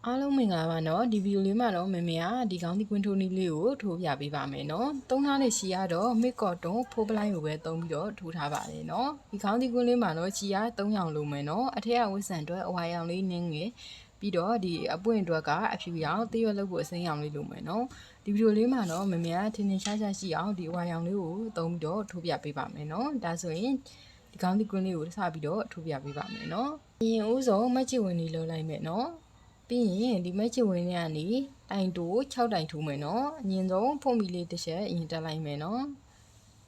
အားလုံးမင်္ဂလာပါနော်ဒီဗီဒီယိုလေးမှာတော့မေမေကဒီခေါင်းဒီကွင်းထိုးနည်းလေးကိုထိုးပြပေးပါမယ်နော်သုံးထားတဲ့ရှီကတော့မစ်ကော့တွန်ဖိုးပလိုင်းကိုပဲသုံးပြီးတော့ထိုးထားပါတယ်နော်ဒီခေါင်းဒီကွင်းလေးမှာတော့ရှီက3ရောင်လိုမယ်နော်အထက်ကဝတ်ဆန်အတွက်အဝါရောင်လေးနင်းငယ်ပြီးတော့ဒီအပွင့်အတွက်ကအဖြူရောင်တရွက်လုပ်ဖို့အစိမ်းရောင်လေးလိုမယ်နော်ဒီဗီဒီယိုလေးမှာတော့မေမေကထင်ထင်ရှားရှားရှိအောင်ဒီအဝါရောင်လေးကိုသုံးပြီးတော့ထိုးပြပေးပါမယ်နော်ဒါဆိုရင်ဒီခေါင်းဒီကွင်းလေးကိုစပြီးတော့ထိုးပြပေးပါမယ်နော်အရင်ဦးဆုံးမက်ချစ်ဝင်လေးလှုပ်လိုက်မယ်နော်ပြီးရင်ဒီမက်ချစ်ဝင်လေးကနေတိုင်တိုး6တိုင်ထိုးမယ်နော်အရင်ဆုံးဖုံးမီလေးတစ်ချက်အရင်တက်လိုက်မယ်နော်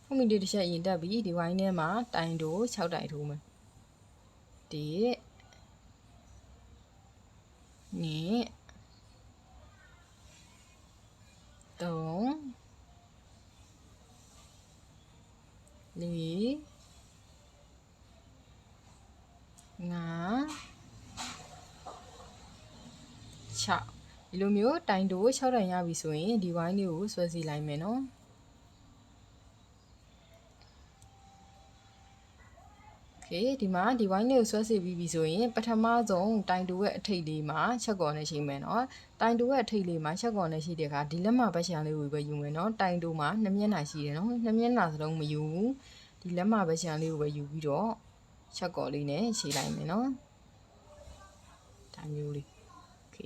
ဖုံးမီလေးတစ်ချက်အရင်တက်ပြီးဒီဝိုင်းထဲမှာတိုင်တိုး6တိုင်ထိုးမယ်ဒီနှစ်3 4 5 6ဒီလိုမျိုးတိုင်တိုး6တိုင်ရပြီဆိုရင်ဒီဝိုင်းလေးကိုဆွဲစီလိုက်မယ်နော်โอเคဒီမှာဒီဝိုင်းလေးကိုဆွဲစီပြီးပြီဆိုရင်ပထမဆုံးတိုင်တိုးရဲ့အထိပ်လေးမှာချက်ကော်နဲ့ရှိမယ်နော်တိုင်တိုးရဲ့အထိပ်လေးမှာချက်ကော်နဲ့ရှိတဲ့အခါဒီလက်မဘက်ရှံလေးကိုပဲယူမယ်နော်တိုင်တိုးမှာ2မျက်နှာရှိတယ်နော်2မျက်နှာစလုံးမယူဘူးဒီလက်မဘက်ရှံလေးကိုပဲယူပြီးတော့ချက်ကော်လေးနဲ့ရှည်လိုက်မယ်နော်ဒါမျိုးလေးโอเค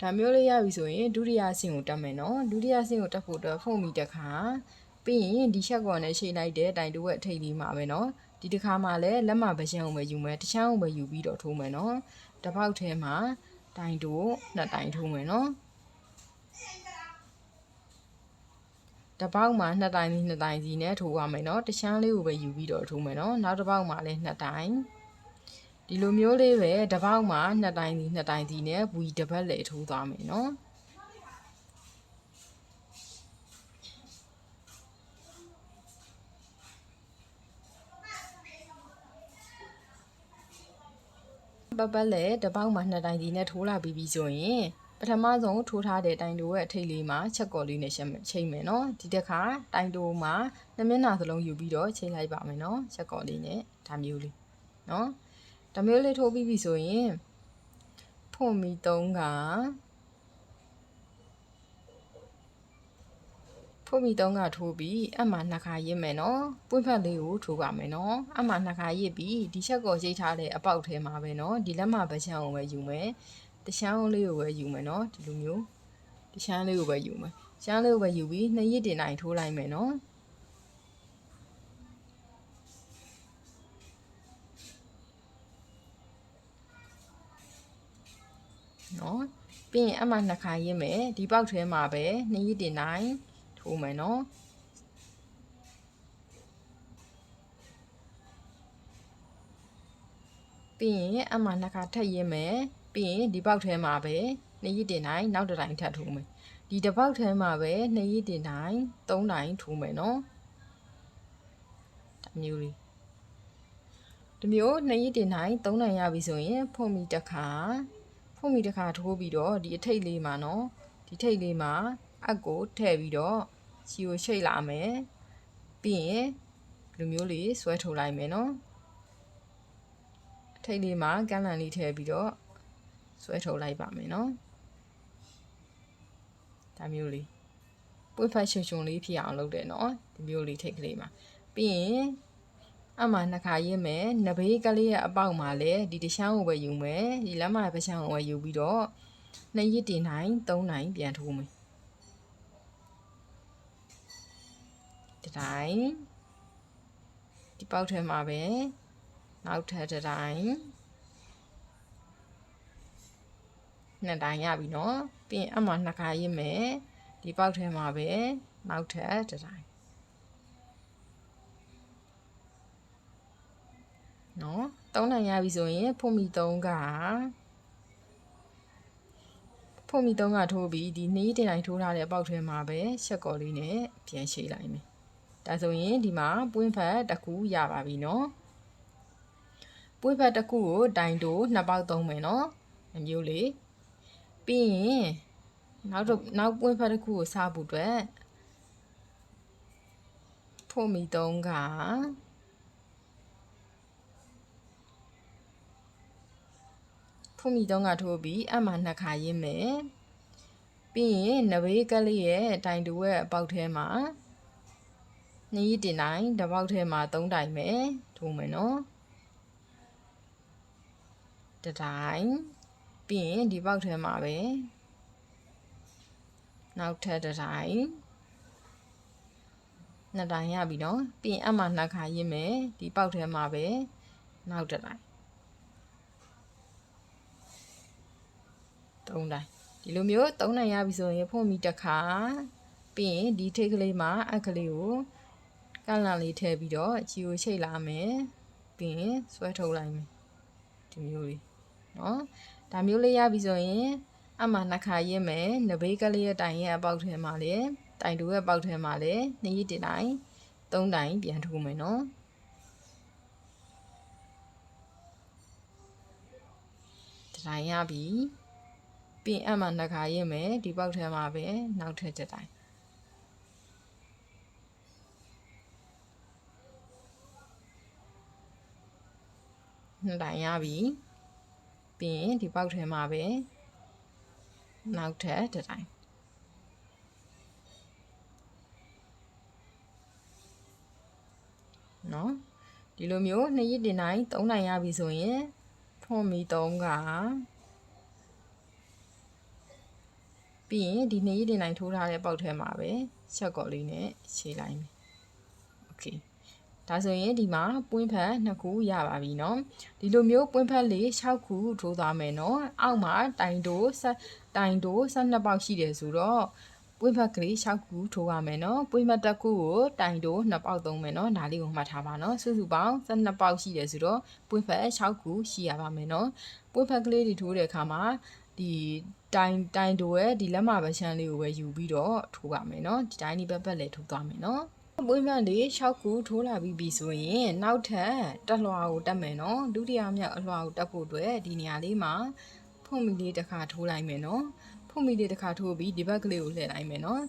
ဒါမျိုးလေးရပြီဆိုရင်ဒုတိယအဆင့်ကိုတက်မယ်နော်ဒုတိယအဆင့်ကိုတက်ဖို့အတွက်ဖုံးမိတစ်ခါပြီးရင်ဒီချက်ကော်နဲ့ရှည်လိုက်တဲ့တိုင်တိုးရဲ့အထိပ်လေးမှာပဲနော်ဒီတစ်ခါမှလည်းလက်မပရှံကိုပဲယူမယ်တချမ်းကိုပဲယူပြီးတော့ထိုးမယ်နော်တစ်ပေါက်ထဲမှာတိုင်တိုး2တိုင်ထိုးမယ်နော်တစ်ပေါက်မှာ2တိုင်စီ2တိုင်စီနဲ့ထိုးရမယ်နော်တချမ်းလေးကိုပဲယူပြီးတော့ထိုးမယ်နော်နောက်တစ်ပေါက်မှာလည်း2တိုင်ဒီလိုမျိုးလေးပဲတစ်ပေါက်မှာ2တိုင်စီ2တိုင်စီနဲ့ဝီတစ်ပတ်လေထိုးသွားမယ်နော်ပတ်လေတစ်ပေါက်မှာ2တိုင်စီနဲ့ထိုးလာပြီးပြီဆိုရင်ပထမဆုံးထိုးထားတဲ့တိုင်တိုးရဲ့အထိပ်လေးမှာချက်ကော်လေးနဲ့ချိန်မယ်နော်ဒီတစ်ခါတိုင်တိုးမှာ2မျက်နှာစလုံးယူပြီးတော့ချိန်လိုက်ပါမယ်နော်ချက်ကော်လေးနဲ့ဒါမျိုးလေးနော်ဒါမျိုးလေးထိုးပြီးပြီဆိုရင်ဖွင့်ပြီး3ကထိုးပြီးအမှ2ခါရစ်မယ်နော်ပွင့်ဖက်လေးကိုထိုးပါမယ်နော်အမှ2ခါရစ်ပြီးဒီချက်ကောရိတ်ထားတဲ့အပေါက်ထဲမှာပဲနော်ဒီလက်မဘချမ်းကိုပဲယူမယ်တချမ်းလေးကိုပဲယူမယ်နော်ဒီလိုမျိုးတချမ်းလေးကိုပဲယူမယ်ချမ်းလေးကိုပဲယူပြီး2ရစ်တင်တိုင်းထိုးလိုက်မယ်နော်နော်ပြီးရင်အမှ2ခါရစ်မယ်ဒီပေါက်ထဲမှာပဲ2ရစ်တင်တိုင်းထိုးမယ်နော်ပြီးရင်အမှ2ခါထပ်ရင်းမယ်ပြီးရင်ဒီပေါက်ထဲမှာပဲ2ရစ်တင်တိုင်းနောက်တစ်တိုင်းထပ်ထိုးမယ်ဒီတစ်ပေါက်ထဲမှာပဲ2ရစ်တင်တိုင်း3တိုင်းထိုးမယ်နော်ဒါမျိုးလေးဒီမျိုး2ရစ်တင်တိုင်း3တိုင်းရပြီဆိုရင်ဖွင့်ပြီးတစ်ခါထိုးပြီးတော့ဒီအထိပ်လေးမှာနော်ဒီထိပ်လေးမှာအပ်ကိုထည့်ပြီးတော့ရှီကိုချိတ်လာမယ်ပြီးရင်ဒီမျိုးလေးဆွဲထုတ်လိုက်မယ်နော်ထိပ်လေးမှာကန့်လန့်လေးထည့်ပြီးတော့ဆွဲထုတ်လိုက်ပါမယ်နော်ဒါမျိုးလေးပွင့်ဖက်ရှင်လေးဖြစ်အောင်လုပ်တယ်နော်ဒီမျိုးလေးထိပ်ကလေးမှာပြီးရင်အမှ2ခါရစ်မယ်နဘေးကလေးရဲ့အပေါက်မှာလည်းဒီတချမ်းကိုပဲယူမယ်ဒီလက်မပချမ်းကိုပဲယူပြီးတော့2ရစ်တင်တိုင်း3တိုင်းပြန်ထိုးမယ်ဒီတိုင်းဒီပေါက်ထဲမှာပဲနောက်ထပ်တစ်တိုင်း2တိုင်းရပြီနော်ပြီးရင်အမှ2ခါရစ်မယ်ဒီပေါက်ထဲမှာပဲနောက်ထပ်တစ်တိုင်းနော်3တိုင်းရပြီဆိုရင်ဖွင့်ပြီး3ကထိုးပြီးဒီ2ရစ်တင်တိုင်းထိုးထားတဲ့အပေါက်ထဲမှာပဲချက်ကော်လေးနဲ့ပြန်ရှည်လိုက်မယ်ဒါဆိုရင်ဒီမှာပွင့်ဖက်တစ်ခုရပါပြီနော်ပွင့်ဖက်တစ်ခုကိုတိုင်တိုး2ပေါက်သုံးမယ်နော်အမျိုးလေးပြီးရင်နောက်ပွင့်ဖက်တစ်ခုကိုစားဖို့အတွက်ဖွင့်ပြီး3က ဖွင့်ပြီး3ကထိုးပြီးအမှ2ခါရင်းမယ်ပြီးရင်နဘေးကလေးရဲ့တိုင်တူရဲ့အပေါက်ထဲမှာ2ရစ်တင်တိုင်းတစ်ပေါက်ထဲမှာ3တိုင်မယ်ထိုးမယ်နော်တစ်တိုင်ပြီးရင်ဒီပေါက်ထဲမှာပဲနောက်ထပ်တစ်တိုင်2တိုင်ရပြီနော်ပြီးရင်အမှ2ခါရင်းမယ်ဒီပေါက်ထဲမှာပဲနောက်တစ်တိုင်3တိုင်ဒီလိုမျိုး3တိုင်ရပြီဆိုရင်ဖွင့်ပြီးတစ်ခါပြီးရင်ဒီထိတ်ကလေးမှာအခလေးကိုကန့်လန့်လေးထည့်ပြီးတော့ချီကိုချိတ်လာမယ်ပြီးရင်ဆွဲထုတ်လိုက်မယ်ဒီမျိုးလေးနော်ဒါမျိုးလေးရပြီဆိုရင်အမှ2ခါရင်းမယ်နဘေးကလေးရဲ့တိုင်ရဲ့အပေါက်ထဲမှာလေတိုင်တူရဲ့အပေါက်ထဲမှာလေ2ရစ်တင်တိုင်3တိုင်ပြန်ထိုးမယ်နော်တိုင်ရပြီပြီးအမှ2ခါရင်းမယ်ဒီပေါက်ထဲမှာပဲနောက်ထပ်တစ်တိုင်2တိုင်ရပြီပြီးရင်ဒီပေါက်ထဲမှာပဲနောက်ထပ်တစ်တိုင်နော်ဒီလိုမျိုး2ရစ်တင်တိုင်း3တိုင်ရပြီဆိုရင်ဖွင့်ပြီး3ကပြီးရင်ဒီ2ရစ်တင်တိုင်းထိုးထားတဲ့ပေါက်ထဲမှာပဲချက်ကော်လေးနဲ့ခြေလိုက်မယ်โอเคဒါဆိုရင်ဒီမှာပွင့်ဖက်2ခုရပါပြီเนาะဒီလိုမျိုးပွင့်ဖက်လေး6ခုထိုးသွားမယ်เนาะအောက်မှာတိုင်တိုး12ပေါက်ရှိတယ်ဆိုတော့ပွင့်ဖက်ကလေး6ခုထိုးရမယ်เนาะပွင့်ဖက်တစ်ခုကိုတိုင်တိုး2ပေါက်သုံးမယ်เนาะဒါလေးကိုမှတ်ထားပါเนาะစုစုပေါင်း12ပေါက်ရှိတယ်ဆိုတော့ပွင့်ဖက်6ခုရှိရပါမယ်เนาะပွင့်ဖက်ကလေးတွေထိုးတဲ့အခါမှာဒီတိုင်တိုးရဲ့ဒီလက်မပချမ်းလေးကိုပဲယူပြီးတော့ထိုးပါမယ်เนาะဒီတိုင်းဒီဘက်လည်းထိုးသွားမယ်เนาะပွင့်ဖက်လေး6ခုထိုးလာပြီဆိုရင်နောက်ထပ်တက်လွှာကိုတက်မယ်เนาะဒုတိယမြောက်အလွှာကိုတက်ဖို့အတွက်ဒီနေရာလေးမှာဖွင့်မီလေးတစ်ခါထိုးလိုက်မယ်เนาะဖွင့်မီလေးတစ်ခါထိုးပြီးဒီဘက်ကလေးကိုလှည့်လိုက်မယ်เนาะ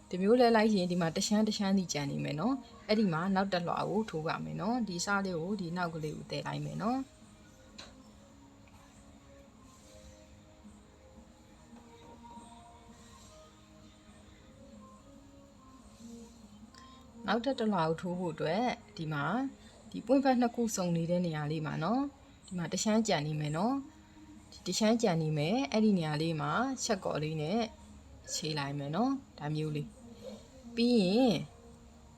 ဒီမျိုးလှည့်လိုက်ရင်ဒီမှာတရှမ်းစီကြံနေမယ်เนาะအဲ့ဒီမှာနောက်တက်လွှာကိုထိုးပါမယ်เนาะဒီစားလေးကိုဒီနောက်ကလေးကိုတည်လိုက်မယ်เนาะနောက်ထပ်တစ်လွှာကိုထိုးဖို့အတွက်ဒီမှာဒီပွင့်ဖက်2ခုစုံနေတဲ့နေရာလေးမှာเนาะဒီမှာတရှမ်းကြံနေမယ်เนาะဒီတရှမ်းကြံနေမယ်အဲ့ဒီနေရာလေးမှာချက်ကော်လေးနဲ့ခြေလိုက်မယ်เนาะဒါမျိုးလေးပြီးရင်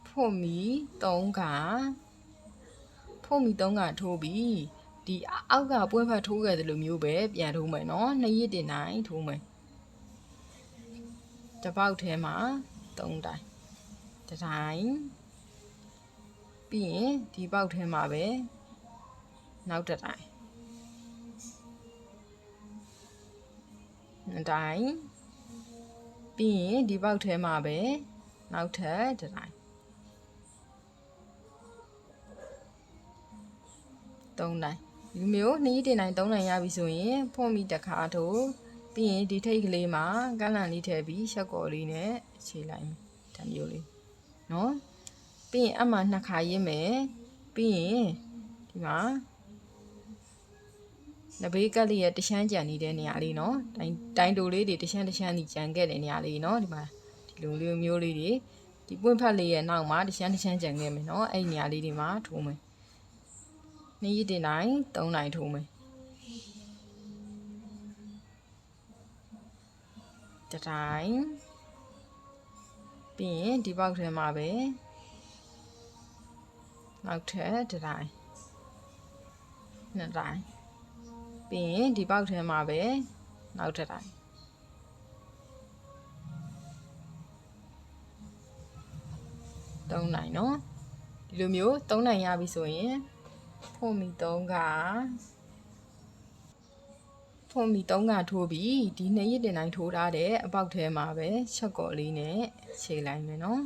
ဖွင့်ပြီး3ကထိုးပြီးဒီအောက်ကပွင့်ဖက်ထိုးခဲ့တယ်လို့မျိုးပဲပြန်ထိုးမယ်เนาะ2ရစ်တင်တိုင်းထိုးမယ်တစ်ပေါက်ထဲမှာ3တိုင်တစ်တိုင်ပြီးရင်ဒီပေါက်ထဲမှာပဲနောက်တစ်တိုင်2တိုင်ပြီးရင်ဒီပေါက်ထဲမှာပဲနောက်ထပ်တစ်တိုင်3တိုင်ဒီမျိုး2ရစ်တင်တိုင်း3တိုင်ရပြီဆိုရင်ဖွင့်ပြီးတစ်ခါထိုးပြီးရင်ဒီထိတ်ကလေးမှာကန့်လန့်လေးထည့်ပြီးချက်ကော်လေးနဲ့ခြေလိုက်မယ်ဒါမျိုးလေးနော်ပြီးရင်အမှ2ခါရင်းမယ်ပြီးရင်ဒီမှာနဘေးကလေးရဲ့တရှမ်းကြံနေတဲ့နေရာလေးနော်တိုင်တိုလေးတွေတရှမ်းစီကြံခဲ့တဲ့နေရာလေးနော်ဒီမှာဒီလိုလေးမျိုးလေးတွေဒီပွင့်ဖက်လေးရဲ့နောက်မှာတရှမ်းကြံခဲ့မယ်နော်အဲ့ဒီနေရာလေးတွေမှာထိုးမယ်2ရစ်တင်တိုင်း3တိုင်ထိုးမယ်တစ်တိုင်ပြီးရင်ဒီပေါက်ထဲမှာပဲနောက်ထပ်တစ်တိုင်2တိုင်ပြီးရင်ဒီပေါက်ထဲမှာပဲနောက်တစ်တိုင်3တိုင်နော်ဒီလိုမျိုး3တိုင်ရပြီဆိုရင်ဖွင့်ပြီး3ကထိုးပြီးဒီ2ရစ်တင်တိုင်းထိုးထားတဲ့အပေါက်ထဲမှာပဲချက်ကော်လေးနဲ့ခြေလိုက်မယ်နော်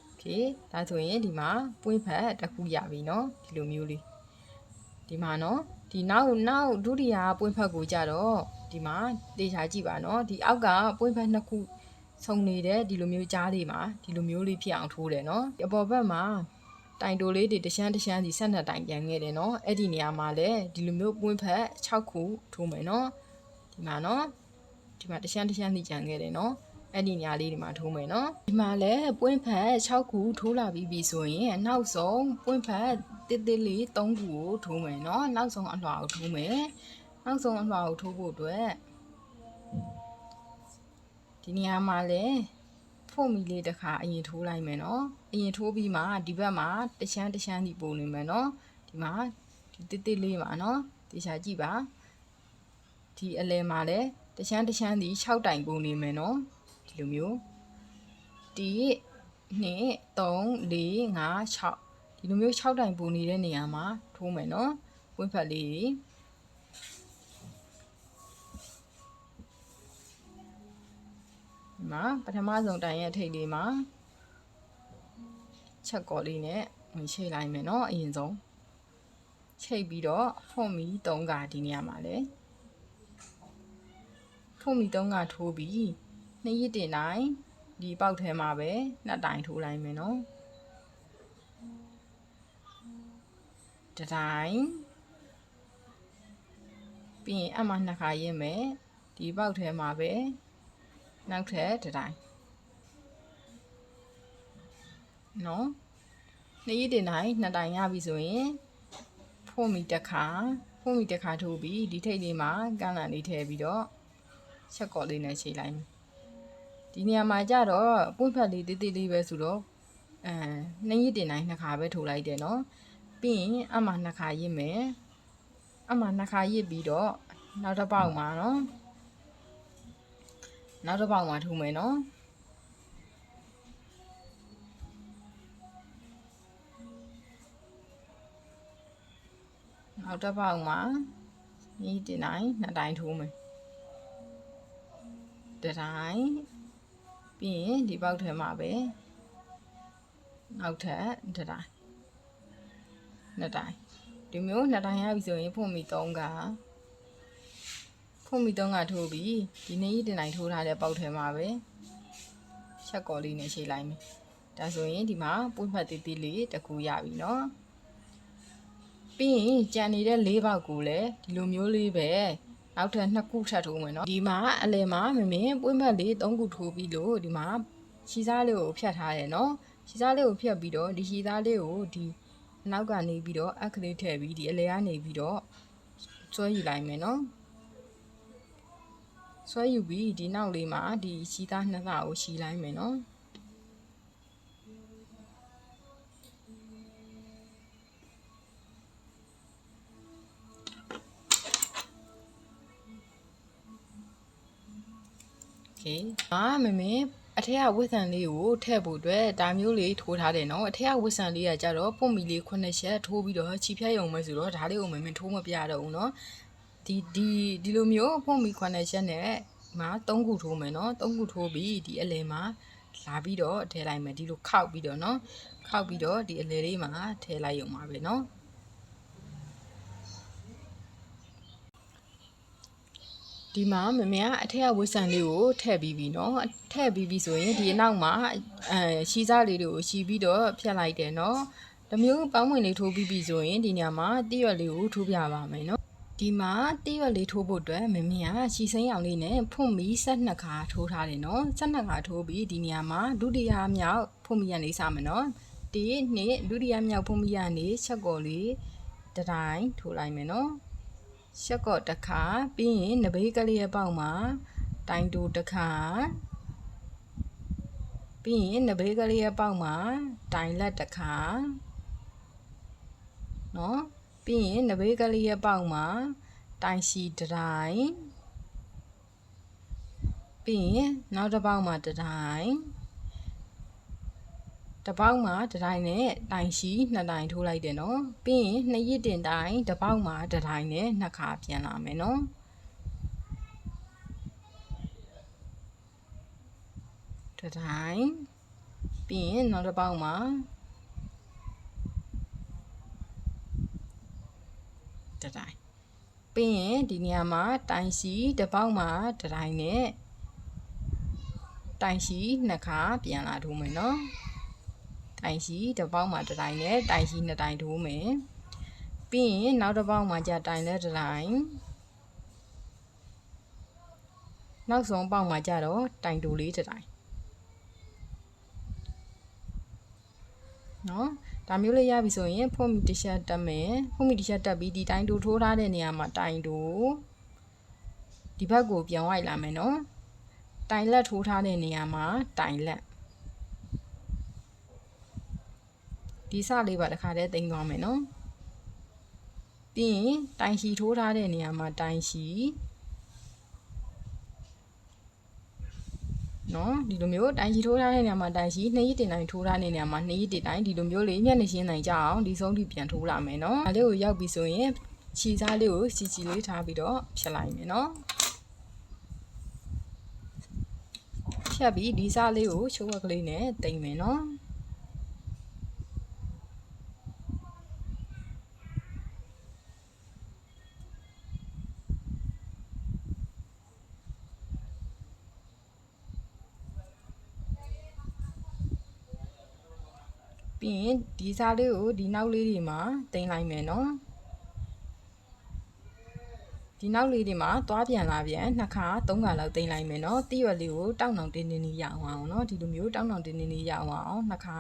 โอเคဒါဆိုရင်ဒီမှာပွင့်ဖက်တစ်ခုရပြီနော်ဒီလိုမျိုးလေးဒီမှာနော်ဒီနောက်ဒုတိယပွင့်ဖက်ကိုကြတော့ဒီမှာတေချာကြည့်ပါနော်ဒီအောက်ကပွင့်ဖက်2ခုဆုံနေတဲ့ဒီလိုမျိုးကြားလေးမှာဒီလိုမျိုးလေးဖြစ်အောင်ထိုးတယ်နော်အပေါ်ဘက်မှာ တိုင်တိုလေးတွေတရှမ်းစီ12တိုင်ပြန်ခဲ့တယ်နော်အဲ့ဒီနေရာမှာလည်းဒီလိုမျိုးပွင့်ဖက်6ခုထိုးမယ်နော်ဒီမှာနော်ဒီမှာတရှမ်းစီကြံခဲ့တယ်နော်အဲ့ဒီနေရာလေးဒီမှာထိုးမယ်နော်ဒီမှာလည်းပွင့်ဖက်6ခုထိုးလာပြီဆိုရင်နောက်ဆုံးပွင့်ဖက်တစ်လေး3ခုကိုထိုးမယ်နော်နောက်ဆုံးအလွှာကိုထိုးမယ်နောက်ဆုံးအလွှာကိုထိုးဖို့အတွက်ဒီနေရာမှာလည်းဖို့မီလေးတစ်ခါအရင်ထိုးလိုက်မယ်နော်အရင်ထိုးပြီးမှဒီဘက်မှာတရှမ်းစီပုံနေမယ်နော်ဒီမှာဒီတစ်လေးပါနော်တေချာကြည့်ပါဒီအလဲမှာလည်းတရှမ်းစီ6တိုင်ပုံနေမယ်နော်ဒီလိုမျိုး1 2 3 4 5 6ဒီလိုမျိုး6တိုင်ပုံနေတဲ့နေရာမှာထိုးမယ်နော်ပွင့်ဖက်လေးမှာပထမဆုံးတိုင်ရဲ့ထိပ်လေးမှာချက်ကော်လေးနဲ့ဝင်ချိတ်လိုက်မယ်เนาะအရင်ဆုံးချိတ်ပြီးတော့ဖွန်မီ3ကဒီနေရာမှာလဲဖွန်မီ3ကထိုးပြီး2ရစ်တင်တိုင်းဒီပေါက်ထဲမှာပဲ2တိုင်ထိုးလိုက်မယ်เนาะတတိုင်ပြီးရင်အမှ2ခါရင်းမယ်ဒီပေါက်ထဲမှာပဲနောက်ထပ်တစ်တိုင်နော်2ရစ်တင်တိုင်း2တိုင်ရပြီဆိုရင်ဖို့မီတစ်ခါထိုးပြီးဒီထိပ်လေးမှာကန့်လန့်လေးထည့်ပြီးတော့ချက်ကော်လေးနဲ့ချိန်လိုက်မယ်ဒီနေရာမှာကြတော့ပွင့်ဖက်လေးတိတိလေးပဲဆိုတော့2ရစ်တင်တိုင်း2ခါပဲထိုးလိုက်တယ်နော်ပြီးရင်အမှ2ခါရစ်မယ်အမှ2ခါရစ်ပြီးတော့နောက်တစ်ပေါက်မှာနော်နောက်တစ်ပေါက်မှာထိုးမယ်နော်နောက်တစ်ပေါက်မှာဒီတင်တိုင်း2တိုင်ထိုးမယ်တစ်တိုင်ပြီးရင်ဒီပေါက်ထဲမှာပဲနောက်ထပ်တစ်တိုင်2တိုင်ဒီမျိုး2တိုင်ရပြီဆိုရင်ဖွင့်မီ3ကထိုးပြီးဒီ2ရစ်တင်တိုင်းထိုးထားတဲ့ပေါက်ထဲမှာပဲချက်ကော်လေးနဲ့ချိန်လိုက်မယ်ဒါဆိုရင်ဒီမှာပွင့်ဖက်သေးသေးလေးတစ်ခုရပြီเนาะပြီးရင်ကြံနေတဲ့4ပေါက်ကိုလည်းဒီလိုမျိုးလေးပဲနောက်ထပ်2ခုထပ်ထိုးမယ်เนาะဒီမှာအလယ်မှာမင်းပွင့်ဖက်လေး3ခုထိုးပြီးလို့ဒီမှာရှည်စားလေးကိုဖြတ်ထားတယ်เนาะရှည်စားလေးကိုဖြတ်ပြီးတော့ဒီရှည်စားလေးကိုဒီနောက်ကနေပြီးတော့အခလေးထည့်ပြီးဒီအလယ်ကနေပြီးတော့ဆွဲယူလိုက်မယ်เนาะဆွဲယူပြီးဒီနောက်လေးမှာဒီရှည်သား2စကိုရှည်လိုက်မယ်เนาะမမေအထက်ကဝစ်ဆန်လေးကိုထည့်ဖို့အတွက်ဒါမျိုးလေးထိုးထားတယ်နော်အထက်ကဝစ်ဆန်လေးကကြတော့ပုံမီလေး9ချက်ထိုးပြီးတော့ချီဖြတ်ရုံပဲဆိုတော့ဒါလေးကိုမမေထိုးမပြတော့ဘူးနော်ဒီလိုမျိုးပုံမီ9ချက်နဲ့မှာ3ခုထိုးမယ်နော်3ခုထိုးပြီးဒီအလယ်မှာလာပြီးတော့ထည့်လိုက်မယ်ဒီလိုခောက်ပြီးတော့နော်ခောက်ပြီးတော့ဒီအလယ်လေးမှာထည့်လိုက်ရုံပါပဲနော်ဒီမှာမမေကအထက်ကဝစ်ဆန်လေးကိုထည့်ပြီးပြီเนาะထည့်ပြီးပြီဆိုရင်ဒီအနောက်မှာရှည်စားလေးတွေကိုရှည်ပြီးတော့ဖြတ်လိုက်တယ်เนาะတမျိုးပေါင်းဝင်လေးထိုးပြီးပြီဆိုရင်ဒီနေရာမှာတိရွက်လေးကိုထိုးပြပါမယ်เนาะဒီမှာတိရွက်လေးထိုးဖို့အတွက်မမေကရှည်စိမ်းရောင်လေးနဲ့ဖွင့်ပြီး12ခါထိုးထားတယ်เนาะ12ခါထိုးပြီးဒီနေရာမှာဒုတိယမြောက်ဖွင့်ပြီးရနေစမယ်เนาะဒီနေ့ဒုတိယမြောက်ဖွင့်ပြီးရနေချက်ကော်လေးတစ်တိုင်းထိုးလိုက်မယ်เนาะချက်ကော့တစ်ခါပြီးရင်နဘေးကလေးရဲ့ပေါက်မှာတိုင်တိုတစ်ခါပြီးရင်နဘေးကလေးရဲ့ပေါက်မှာတိုင်လက်တစ်ခါเนาะပြီးရင်နဘေးကလေးရဲ့ပေါက်မှာတိုင်စီတစ်တိုင်းပြီးရင်နောက်တစ်ပေါက်မှာတစ်တိုင်းတစ်ပေါက်မှာတစ်တိုင်းနဲ့တိုင်ရှိ2တိုင်ထိုးလိုက်တယ်เนาะပြီးရင်2ရစ်တင်တိုင်တစ်ပေါက်မှာတစ်တိုင်းနဲ့2ခါပြန်လာမယ်เนาะတစ်တိုင်းပြီးရင်နောက်တစ်ပေါက်မှာတစ်တိုင်းပြီးရင်ဒီနေရာမှာတိုင်ရှိတစ်ပေါက်မှာတစ်တိုင်းနဲ့တိုင်ရှိ2ခါပြန်လာထိုးမယ်เนาะ တိုင်ရှိတစ်ပေါက်မှာတစ်တိုင်နဲ့တိုင်ရှိနှစ်တိုင်ထိုးမယ်ပြီးရင်နောက်တစ်ပေါက်မှာကြာတိုင်နဲ့တစ်တိုင်နောက်ဆုံးပေါက်မှာကြာတော့တိုင်တိုးလေးတစ်တိုင်နော်ဒါမျိုးလေးရပြီဆိုရင်ဖုံးမီတစ်ချက်တက်မယ်ဖုံးမီတစ်ချက်တက်ပြီးဒီတိုင်တိုးထိုးထားတဲ့နေရာမှာတိုင်တိုးဒီဘက်ကိုပြန်ဝိုက်လာမယ်နော်တိုင်လက်ထိုးထားတဲ့နေရာမှာတိုင်လက်ဒီစလေးပါတစ်ခါတည်းတင်သွားမယ်နော်ပြီးရင်တိုင်ရှိထိုးထားတဲ့နေရာမှာတိုင်ရှိနော်ဒီလိုမျိုးတိုင်ရှိထိုးထားတဲ့နေရာမှာတိုင်ရှိ2ရစ်တင်တိုင်ထိုးထားတဲ့နေရာမှာ2ရစ်တင်တိုင်ဒီလိုမျိုးလေးမျက်နှာရှင်းနိုင်ကြအောင်ဒီဆုံးထိပြန်ထိုးလာမယ်နော်ဒါလေးကိုရောက်ပြီဆိုရင်ခြေစားလေးကိုချီလေးထားပြီးတော့ဖြတ်လိုက်မယ်နော်ဖြတ်ပြီးဒီစားလေးကိုချိုးဝက်ကလေးနဲ့တိမ်မယ်နော်ပြီးရင်ဒီစားလေးကိုဒီနောက်လေးတွေမှာတင်လိုက်မယ်နော်ဒီနောက်လေးတွေမှာသွားပြန်လာပြန်2ခါ3ခါလောက်တင်လိုက်မယ်နော်တိရွက်လေးကိုတောင်းတောင်တင်းတင်းလေးရအောင်နော်ဒီလိုမျိုးတောင်းတောင်တင်းတင်းလေးရအောင်2ခါ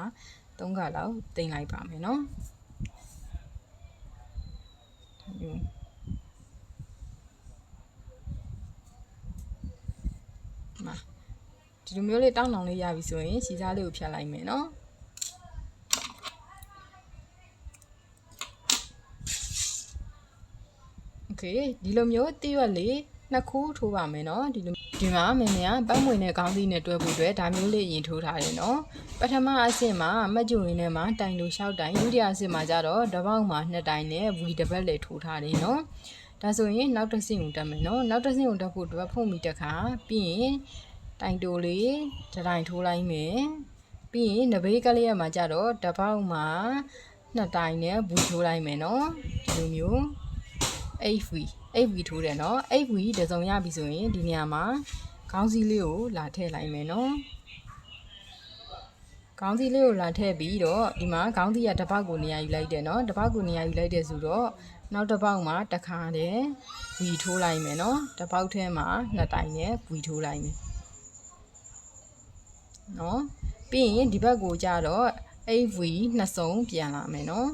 3ခါလောက်တင်လိုက်ပါမယ်နော်ဒီလိုမျိုးလေးတောင်းတောင်လေးရပြီဆိုရင်ခြေစားလေးကိုဖြတ်လိုက်မယ်နော်โอเคဒီလိုမျိုးတိရွက်လေးနှစ်ခုထိုးပါမယ်เนาะဒီမှာမင်းများပတ်မွေနဲ့ခေါင်းသီးနဲ့တွဲဖို့အတွက်ဒါမျိုးလေးရင်ထိုးထားတယ်เนาะပထမအဆင့်မှာမကြွရင်ထဲမှာတိုင်လို့6တိုင်ဒုတိယအဆင့်မှာကျတော့တစ်ပေါက်မှာ2တိုင်နဲ့ဝီတစ်ပတ်လေးထိုးထားတယ်เนาะဒါဆိုရင်နောက်တစ်ဆင့်ကိုတက်မယ်เนาะနောက်တစ်ဆင့်ကိုတက်ဖို့အတွက်ဖုံးမိတစ်ခါပြီးရင်တိုင်တိုလေးတစ်တိုင်ထိုးလိုက်မယ်ပြီးရင်နဘေးကလေးရမှာကျတော့တစ်ပေါက်မှာ2တိုင်နဲ့ဝီထိုးလိုက်မယ်เนาะဒီလိုမျိုး 8V ထိုးတယ်เนาะ 8V တစုံရပြီဆိုရင်ဒီနေရာမှာခေါင်းစည်းလေးကိုလာထည့်လိုက်မယ်เนาะခေါင်းစည်းလေးကိုလာထည့်ပြီးတော့ဒီမှာခေါင်းစည်းရတစ်ပေါက်ကိုနေရာယူလိုက်တယ်เนาะတစ်ပေါက်ကိုနေရာယူလိုက်တယ်ဆိုတော့နောက်တစ်ပေါက်မှာတစ်ခါတည်း V ထိုးလိုက်မယ်เนาะတစ်ပေါက်ထဲမှာ2တိုင်နဲ့ V ထိုးလိုက်မယ်เนาะပြီးရင်ဒီဘက်ကိုကြတော့ 8V နှစ်စုံပြန်လာမယ်เนาะ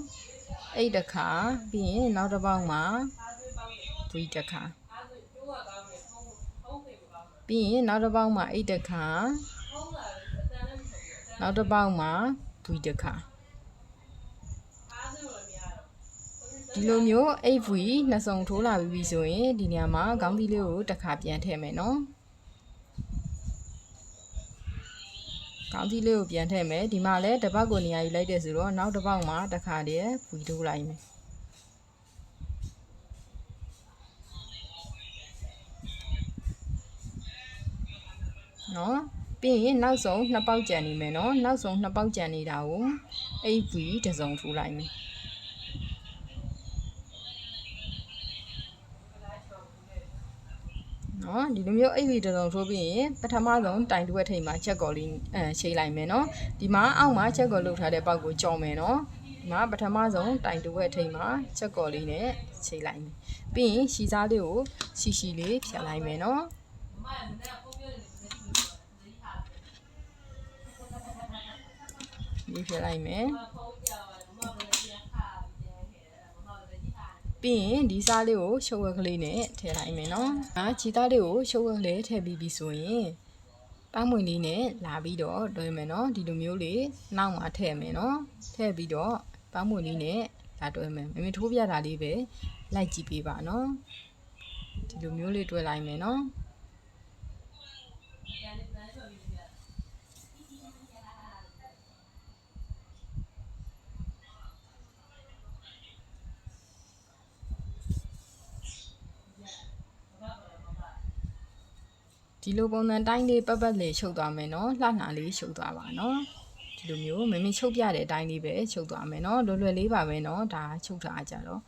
8တစ်ခါပြီးရင်နောက်တစ်ပေါက်မှာV တစ်ခါပြီးရင်နောက်တစ်ပေါက်မှာ8တစ်ခါနောက်တစ်ပေါက်မှာ V တစ်ခါဒီလိုမျိုး 8V နှစ်စုံထိုးလာပြီဆိုရင်ဒီနေရာမှာခေါင်းသီးလေးကိုတစ်ခါပြန်ထည့်မယ်နော်ခေါင်းသီးလေးကိုပြန်ထည့်မယ်ဒီမှာလည်းတစ်ပေါက်ကိုနေရာယူလိုက်တယ်ဆိုတော့နောက်တစ်ပေါက်မှာတစ်ခါတည်း V ထိုးလိုက်မယ်နော်ပြီးရင်နောက်ဆုံး2ပေါက်ကြံနေမယ်နော်နောက်ဆုံး2ပေါက်ကြံနေတာကို 8V တစုံထိုးလိုက်မယ်နော်ဒီလိုမျိုး 8V တစုံထိုးပြီးရင်ပထမဆုံးတိုင်တစ်ဝက်ထိပ်မှာချက်ကော်လေးချိန်လိုက်မယ်နော်ဒီမှာအောက်မှာချက်ကော်လုပ်ထားတဲ့ပေါက်ကိုကြော်မယ်နော်ဒီမှာပထမဆုံးတိုင်တစ်ဝက်ထိပ်မှာချက်ကော်လေးနဲ့ချိန်လိုက်မယ်ပြီးရင်ရှီစားလေးကိုရှီလေးဖြတ်လိုက်မယ်နော်ဒီဖြတ်လိုက်မယ်ပြီးရင်ဒီစားလေးကိုရှုပ်ဝက်ကလေးနဲ့ထည့်လိုက်မယ်နော်ခြေသားလေးကိုရှုပ်ဝက်ကလေးထည့်ပြီးပြီဆိုရင်ပန်းမွင်လေးနဲ့လာပြီးတော့တွဲမယ်နော်ဒီလိုမျိုးလေးနောက်မှာထည့်မယ်နော်ထည့်ပြီးတော့ပန်းမွင်လေးနဲ့လာတွဲမယ်မမေထိုးပြတာလေးပဲလိုက်ကြည့်ပေးပါနော်ဒီလိုမျိုးလေးတွဲလိုက်မယ်နော်ဒီလိုပုံစံတိုင်းလေးပတ်ပတ်လေးချုပ်သွားမယ်နော်လှလှလေးချုပ်သွားပါနော်ဒီလိုမျိုးမမေချုပ်ပြတဲ့အတိုင်းလေးပဲချုပ်သွားမယ်နော်လွယ်လွယ်လေးပါပဲနော်ဒါချုပ်ထားကြတော့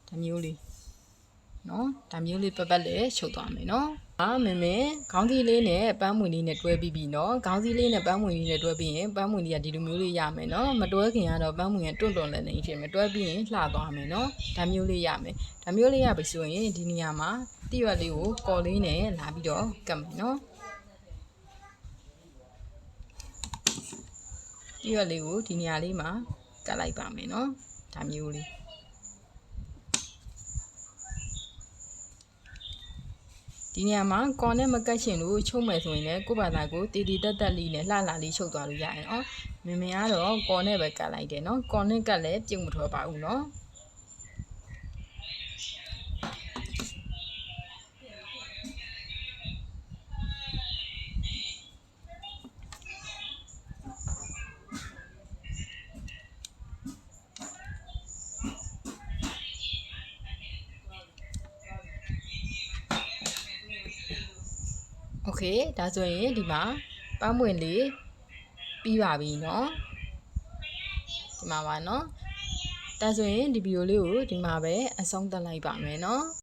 ဒါမျိုးလေးနော်ဒါမျိုးလေးပတ်ပတ်လေးချုပ်သွားမယ်နော် မမေခေါင်းစည်းလေးနဲ့ပန်းမွေလေးနဲ့တွဲပြီးပြီနော်ခေါင်းစည်းလေးနဲ့ပန်းမွေလေးနဲ့တွဲပြီးရင်ပန်းမွေလေးကဒီလိုမျိုးလေးရမယ်နော်မတွဲခင်ကတော့ပန်းမွေကတွန့်တွန့်လည်းနေဖြစ်မယ်တွဲပြီးရင်လှသွားမယ်နော်ဒါမျိုးလေးရမယ်ဒါမျိုးလေးရပြီဆိုရင်ဒီနေရာမှာတိရွက်လေးကိုကော်လေးနဲ့လာပြီးတော့ကတ်မယ်နော်တိရွက်လေးကိုဒီနေရာလေးမှာကတ်လိုက်ပါမယ်နော်ဒါမျိုးလေးဒီနေရာမှာကော်နဲ့မကတ်ရှင်လို့ချုပ်မယ်ဆိုရင်လည်းကိုယ့်ဘာသာကိုတည်တည်တက်တက်လေးနဲ့လှလှလေးချုပ်သွားလို့ရတယ်နော်မင်းကတော့ကော်နဲ့ပဲကတ်လိုက်တယ်နော်ကော်နဲ့ကတ်လည်းပြုတ်မထွက်ပါဘူးနော်โอเคဒါဆိုရင်ဒီမှာပန်းမွင့်လေးပြီးပါပြီเนาะဒီမှာပါเนาะဒါဆိုရင်ဒီဗီဒီယိုလေးကိုဒီမှာပဲအဆုံးသတ်လိုက်ပါမယ်เนาะ